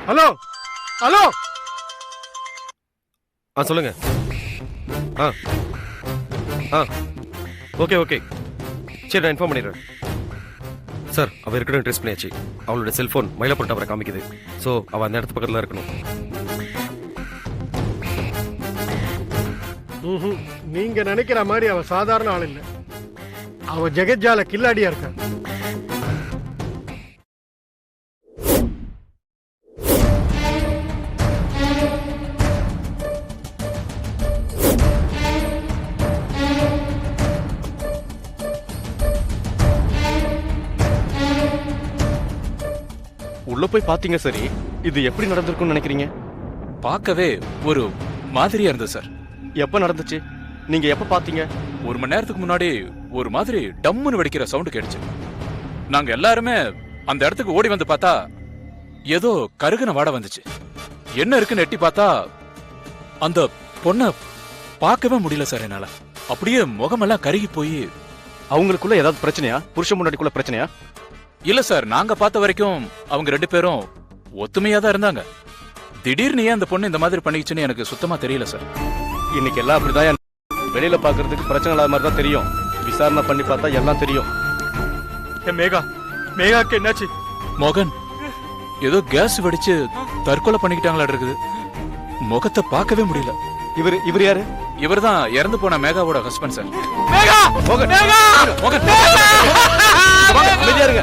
Hello hello. சொல்லுங்க. Okay okay, சரி நான் இன்ஃபார்ம் பண்ணிடுறேன் சார். அவள் இருக்கணும் ட்ரெஸ் பண்ணியாச்சு. அவளோட செல்ஃபோன் மயிலாப்பூர் டவரை காமிக்குது. ஸோ அவள் அந்த இடத்து பக்கத்தில் இருக்கணும். நீங்க நினைக்கிற மாதிரி அவ சாதாரண ஆள் இல்ல. அவ ஜெகஜால கில்லாடியா இருக்கா. உள்ள போய் பாத்தீங்க சரி, இது எப்படி நடந்திருக்கும்னு நினைக்கிறீங்க? பார்க்கவே ஒரு மாதிரியா இருந்தது சார். எப்ப நடந்துச்சு? நீங்க எப்ப பாத்தீங்க? 1 மணி நேரத்துக்கு முன்னாடி ஒரு மாதிரி டம்முன்னு வெடிக்கிற சவுண்ட் கேட்டுச்சு. நாங்க எல்லாருமே அந்த இடத்துக்கு ஓடி வந்து பார்த்தா ஏதோ கருகுன வாடை வந்துச்சு. என்ன இருக்குன்னு எட்டி பார்த்தா அந்த பொண்ணை பார்க்கவே முடியல சார் என்னால. அப்படியே முகமெல்லாம் கருகி போய். அவங்களுக்குள்ள ஏதாவது பிரச்சனையா? புருஷன் முன்னாடிக்குள்ள பிரச்சனையா? இல்ல சார், நாங்க பார்த்த வரைக்கும் அவங்க 2 பேரும் ஒத்துமையா தான் இருந்தாங்க. திடீர்னு ஏன் அந்த பொண்ணு இந்த மாதிரி பண்ணிச்சுன்னு எனக்கு சுத்தமா தெரியல சார். இன்னைக்கு எல்லாம் அப்படிதான். வெளியில பாக்குறதுக்கு பிரச்சனை இல்லாத மாதிரி தான் தெரியும். விசாரணை பண்ணி பார்த்தா எல்லாம் தெரியும். மேகாக்கு என்னாச்சு? மோகன் ஏதோ கேஸ் வெடிச்சு தற்கொலை பண்ணிக்கிட்டாங்களா இருக்குது. முகத்தை பார்க்கவே முடியல. இவர் யாரு? இவர் தான் இறந்து போன மேகாவோட ஹஸ்பண்ட் சார். மோகன், மோகன், அமைதியா இருங்க.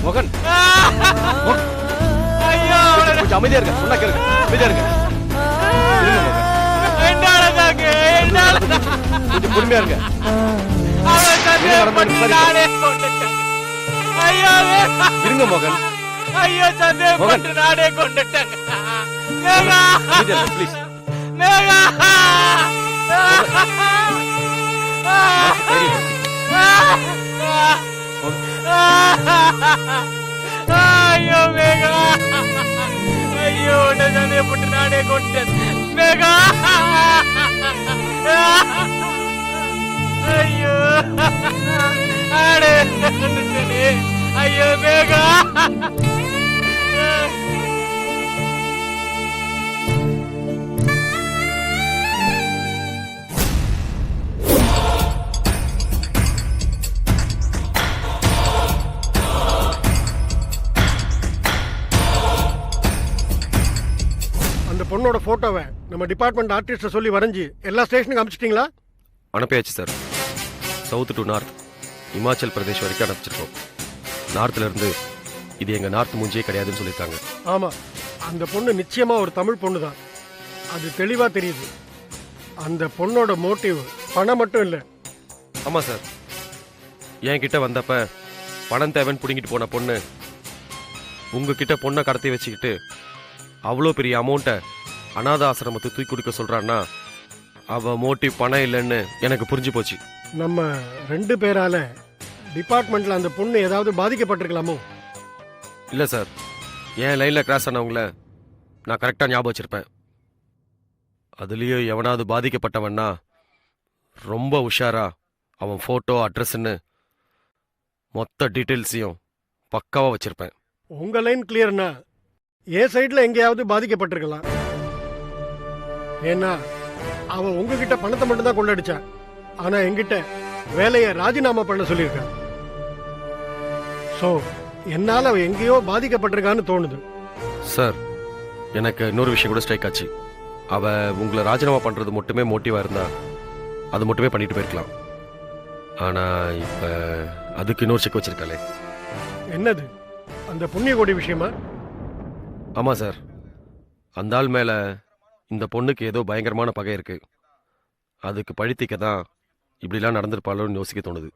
மோகன், கொஞ்சம் அமைதியா இருங்க. சொன்னா கேளுங்க. அமைதியா இருங்க. கொஞ்சம் பொறுமையா இருங்க. இருங்க மோகன். மோகன், ப்ளீஸ். ஐயோ மேகா, ஐயோ சந்தேக போட்டு நானே கொண்டேன் மேகா. ஐயோ ஐயோ மேகா. பொண்ணோட போட்டோவை நம்ம டிபார்ட்மெண்ட் ஆர்டிஸ்ட சொல்லி வரைஞ்சி எல்லா ஸ்டேஷனுக்கு அனுப்பிச்சிட்டீங்களா? அனுப்பியாச்சு sir. South to north, Himachal Pradesh வரைக்கும் அனுப்பிச்சிருக்கோம். நார்த்ல இருந்து இது எங்க நார்த் மூஞ்சியே கிடையாதுன்னு சொல்லியிருக்காங்க. ஆமா, அந்த பொண்ணு நிச்சயமா ஒரு தமிழ் பொண்ணு தான். அது தெளிவா தெரியுது. அந்த பொண்ணோட மோட்டிவ் பணம் மட்டும் இல்ல. ஆமா சார், என்கிட்ட வந்தப்ப பணம் தேவைன்னு பிடிங்கிட்டு போன பொண்ணு உங்ககிட்ட பொண்ணை கடத்தி வச்சுக்கிட்டு அவ்வளோ பெரிய அமௌண்ட்டை அநாத ஆசிரமத்தை தூக்கி கொடுக்க சொல்றான்னா அவ மோட்டிவ் பணம் இல்லைன்னு எனக்கு புரிஞ்சு போச்சு. நம்ம 2 பேரால டிபார்ட்மெண்ட்ல அந்த பொண்ணு ஏதாவது பாதிக்கப்பட்டிருக்கலாமோ? இல்ல சார், என் லைன்ல கிராஸ் ஆனவங்கள நான் கரெக்டா ஞாபகம் வச்சிருப்பேன். அதுலயும் எவனாவது பாதிக்கப்பட்டவன்னா ரொம்ப உஷாரா அவன் போட்டோ அட்ரஸ்ன்னு மொத்த டீட்டெயில்ஸையும் பக்காவா வச்சிருப்பேன். உங்க லைன் கிளியர்னா என் சைட்ல எங்கேயாவது பாதிக்கப்பட்டிருக்கலாம். ஏன்னா அவ உங்ககிட்ட பணத்தை மட்டும் தான் கொள்ளடிச்சா. ஆனா என்கிட்ட வேலையை ராஜினாமா பண்ண சொல்லியிருக்கா. சோ என்னால அவ எங்கேயோ பாதிக்கப்பட்டிருக்கான்னு தோணுது. சார், எனக்கு இன்னொரு விஷயம் கூட ஸ்ட்ரைக் ஆச்சு. அவ உங்களை ராஜினாமா பண்றது மட்டுமே மோட்டிவா இருந்தா அது மட்டுமே பண்ணிட்டு போயிருக்கலாம். ஆனா இப்ப அதுக்கு இன்னொரு செக் வச்சிருக்காளே. என்னது? அந்த புண்ணிய கோடி விஷயமா? ஆமா சார், அந்த ஆள் மேல இந்த பொண்ணுக்கு ஏதோ பயங்கரமான பகை இருக்கு. அதுக்கு பழித்திக்க தான் இப்படிலாம் நடந்திருப்பாளோன்னு யோசிக்க தோணுது.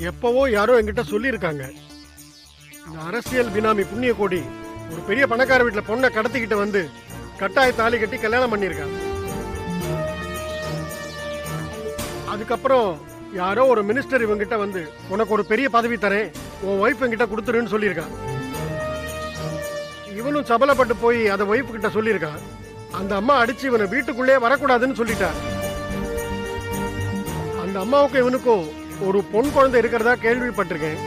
எப்பவோ யாரோ என்கிட்ட சொல்லியிருக்காங்க, இந்த அரசியல் பினாமி புண்ணிய கோடி ஒரு பெரிய பணக்கார வீட்டுல பொண்ணை கடத்திக்கிட்டு வந்து கட்டாய தாலி கட்டி கல்யாணம் பண்ணியிருக்காங்க. அதுக்கப்புறம் யாரோ ஒரு மினிஸ்டர் இவங்கிட்ட வந்து உனக்கு ஒரு பெரிய பதவி தரேன், உன் ஒய்ஃப் என்கிட்ட கொடுத்துருன்னு சொல்லியிருக்கான். இவனும் சபலப்பட்டு போய் அதை ஒய்ஃப் கிட்ட சொல்லியிருக்கான். அந்த அம்மா அடிச்சு இவனை வீட்டுக்குள்ளே வரக்கூடாதுன்னு சொல்லிட்டார். அந்த அம்மாவுக்கும் இவனுக்கும் ஒரு பொன் குழந்தை இருக்கிறதா கேள்விப்பட்டிருக்கேன்.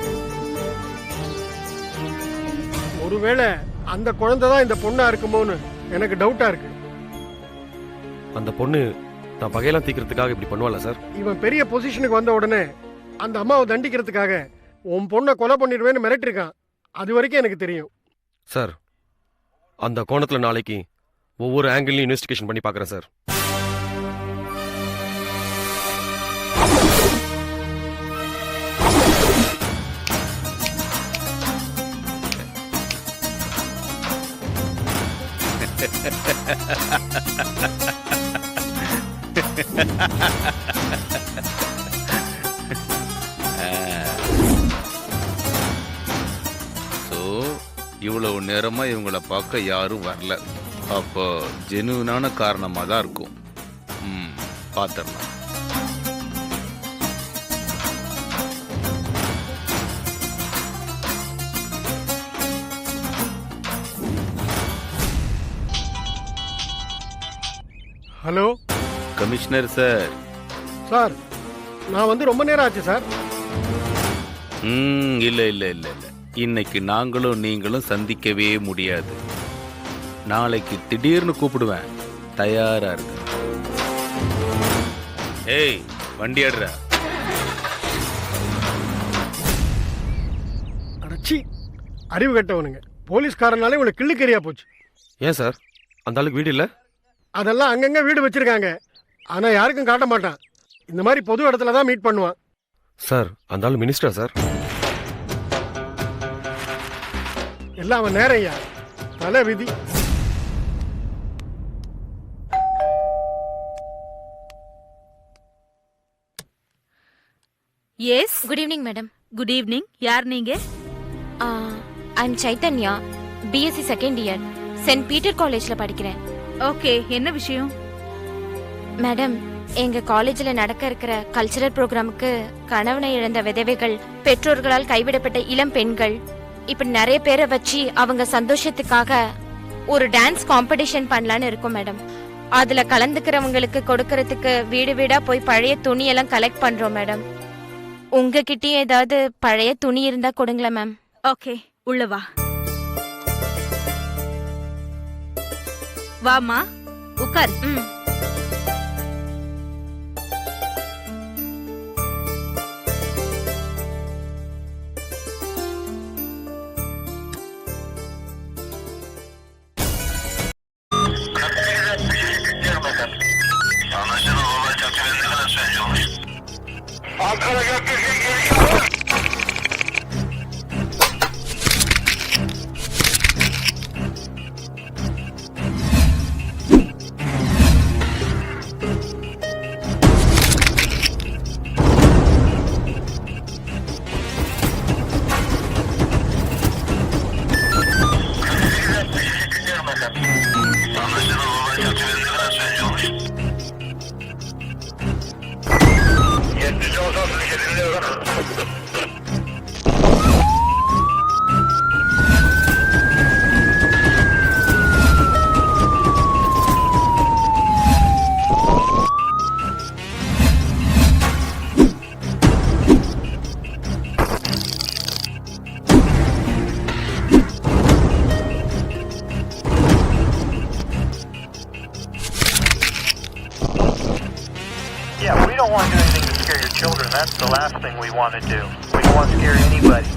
ஒருவேளை அந்த குழந்தை தான் இந்த பொண்ணா இருக்குமோன்னு எனக்கு டவுட்டா இருக்கு. அந்த பொண்ணு நான் பகையெல்லாம் தீக்கிறதுக்காக இப்படி பண்ணுவாளா சார்? இவன் பெரிய பொசிஷனுக்கு வந்த உடனே அந்த அம்மாவை தண்டிக்கிறதுக்காக உன் பொண்ணை கொலை பண்ணிடுவேன்னு மிரட்டிருக்கான். அது வரைக்கும் எனக்கு தெரியும். சார், அந்த கோணத்தில் நாளைக்கு ஒவ்வொரு ஆங்கிள்லையும் இன்வெஸ்டிகேஷன் பண்ணி பார்க்குறேன் சார். ஸோ இவ்வளவு நேரமா இவங்கள பார்க்க யாரும் வரல. அப்போ ஜெனுவினான காரணமா தான் இருக்கும். பார்த்துடலாம். Hello commissioner sir. சார், நான் வந்து ரொம்ப நேரம் ஆச்சு சார். இல்ல இல்ல இல்ல இல்ல, இன்னைக்கு நாங்களும் நீங்களும் சந்திக்கவே முடியாது. நாளைக்கு திடீர்னு கூப்பிடுவேன், தயாரா இருக்கு. ஏய், வண்டி அடுறா. அடச்சி, அறிவு கட்டவனுங்க. போலீஸ்காரனாலே உனக்கு கிள்ளுக்கறியா போச்சு. ஏன் சார், அந்த ஆளுக்கு வீடு இல்லை? அதெல்லாம் அங்கங்க வீடு வச்சிருக்காங்க. ஆனா யாருக்கும் காட்ட மாட்டான். இந்த மாதிரி பொது இடத்துல தான் மீட் பண்ணுவான். சார், அந்த ஆள் மினிஸ்டரா சார்? எல்லாம் அவன் நேரையா, தலை விதி. Yes, good evening madam. Good evening. யார் நீங்க? I am Chaitanya, B Sc second year, saint Peter காலேஜ்ல படிக்கிறேன். ஓகே, என்ன விஷயம்? மேடம், எங்க காலேஜ்ல நடக்க இருக்கிற கல்ச்சரல் ப்ரோக்ராமுக்கு கணவனை இழந்த விதவைகள், பெற்றோர்களால் கைவிடப்பட்ட இளம் பெண்கள், இப்படி நிறைய பேரை வச்சு அவங்க சந்தோஷத்துக்காக ஒரு டான்ஸ் காம்படிஷன் பண்ணலான்னு இருக்கோம் மேடம். அதுல கலந்துக்கிறவங்களுக்கு கொடுக்கறதுக்கு வீடு வீடா போய் பழைய துணியெல்லாம் கலெக்ட் பண்றோம் மேடம். உங்ககிட்டயும் ஏதாவது பழைய துணி இருந்தா கொடுங்களேன் மேம். ஓகே, உள்ள வா. வாமா, உட்கார். Yeah, we don't want to do anything to scare your children. That's the last thing we want to do. We don't want to scare anybody.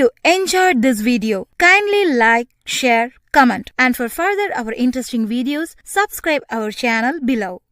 you enjoyed this video, kindly like, share, comment, and for further our interesting videos, subscribe our channel below.